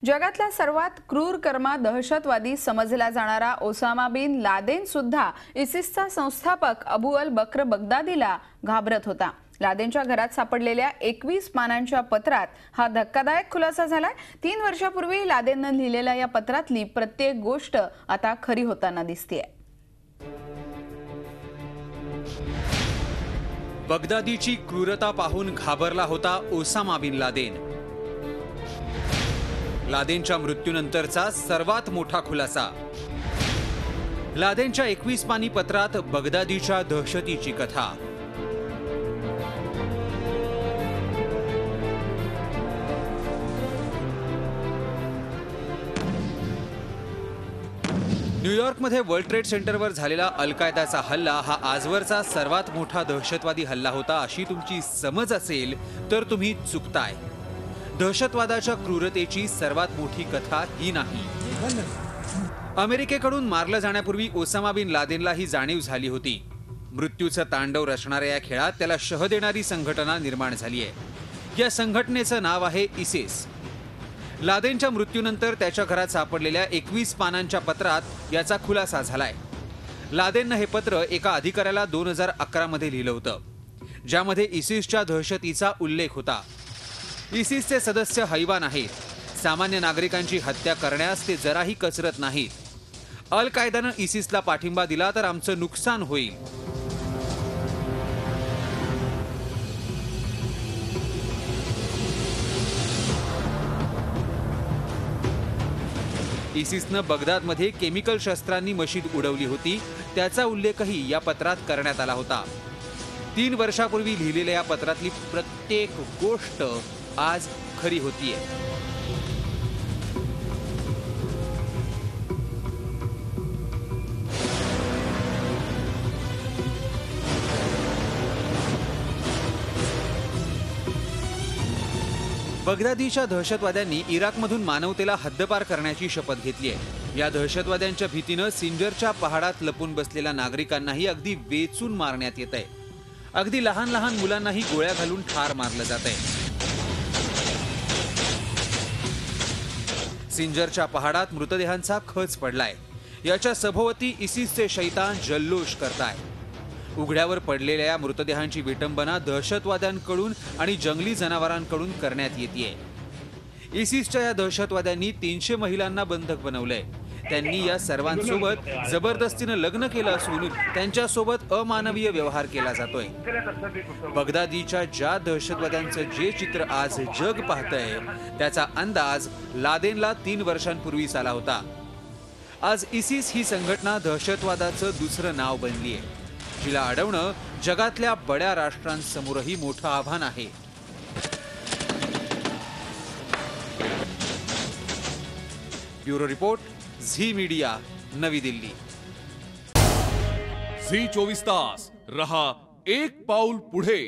जगातला सर्वात क्रूर कर्मा दहशतवादी समजला जाणारा ओसामा बिन लादेन सुद्धा इसिसचा संस्थापक अबू अल बक्र बगदादीला घाबरत होता। लादेनच्या घरात सापडलेल्या 21 पानांच्या पत्रात हा धक्कादायक खुलासा झालाय। 3 वर्षापूर्वी लादेनने लिहिलेल्या या पत्रातली प्रत्येक गोष्ट आता खरी होताना दिसतेय। बगदादीची क्रूरता पाहून घाबरला होता ओसामा बिन लादेन। लादेनच्या मृत्यूनंतरचा सर्वात मोठा खुलासा। लादेनच्या 21 पानी पत्रात बगदादीच्या दहशतीची कथा। न्यूयॉर्कमध्ये वर्ल्ड ट्रेड सेंटरवर झालेला अल कायदाचा हल्ला हा आजवरचा सर्वात मोठा दहशतवादी हल्ला होता अशी तुमची समज असेल तर तुम्ही चुकताय। दहशतवादाच्या क्रूरतेची सर्वात मोठी कथा ही नाही। अमेरिकेकडून मारलं जाण्यापूर्वी ओसामा बिन लादेनला ही जाणीव झाली होती। मृत्यूचं तांडव रचणाऱ्या या खेळात त्याला शह देणारी संघटना निर्माण झाली आहे। या संघटनेचं नाव आहे इसिस। लादेनच्या मृत्यूनंतर त्याच्या घरात सापडलेल्या 21 पानांच्या पत्रात याचा खुलासा झालाय। लादेनने हे पत्र एका अधिकाऱ्याला 2011 मध्ये लिहिलं होतं, ज्यामध्ये इसिसच्या दहशतीचा उल्लेख होता। इसिसचे सदस्य हैवान आहेत। सामान्य नागरिकांची हत्या करण्यास ते जराही कचरत नाहीत। अल कायदानं इसिसला पाठिंबा दिला तर आमचं नुकसान होईल। इसिसनं बगदादमध्ये केमिकल शस्त्रांनी मशीद उडवली होती, त्याचा उल्लेखही या पत्रात करण्यात आला होता। 3 वर्षापूर्वी लिहिलेल्या या पत्रातली प्रत्येक गोष्ट आज खरी होतीये। बगदादीच्या दहशतवाद्यांनी इराकमधून मानवतेला हद्दपार करण्याची शपथ घेतली आहे। या दहशतवाद्यांच्या भीतीनं सिंजरच्या पहाडात लपून बसलेल्या नागरिकांनाही अगदी वेचून मारण्यात येत आहे। अगदी लहान लहान मुलांनाही गोळ्या घालून ठार मारलं जात आहे। सिंजरच्या पहाडात मृतदेहांचा खच पडलाय। याच्या सभोवती इसिसचे शैतान जल्लोष करताय। उघड्यावर पडलेल्या या मृतदेहांची विटंबना दहशतवाद्यांकडून आणि जंगली जनावरांकडून करण्यात येते। इसिसच्या या दहशतवाद्यांनी 300 महिलांना बंधक बनवलंय। त्यांनी या सर्वांसोबत जबरदस्तीनं लग्न केलं असून त्यांच्यासोबत अमानवीय व्यवहार केला जातोय। बगदादीच्या ज्या दहशतवाद्यांचं जे चित्र आज जग पाहतंय त्याचा अंदाज लादेनला 3 वर्षांपूर्वीच आला होता। आज इसिस ही संघटना दहशतवादाचं दुसरं नाव बनली आहे, जिला अडवणं जगातल्या बड्या राष्ट्रांसमोरही मोठं आव्हान आहे। ब्युरो रिपोर्ट, झी मीडिया, नवी दिल्ली। झी 24 तास रहा एक पाऊल पुढे।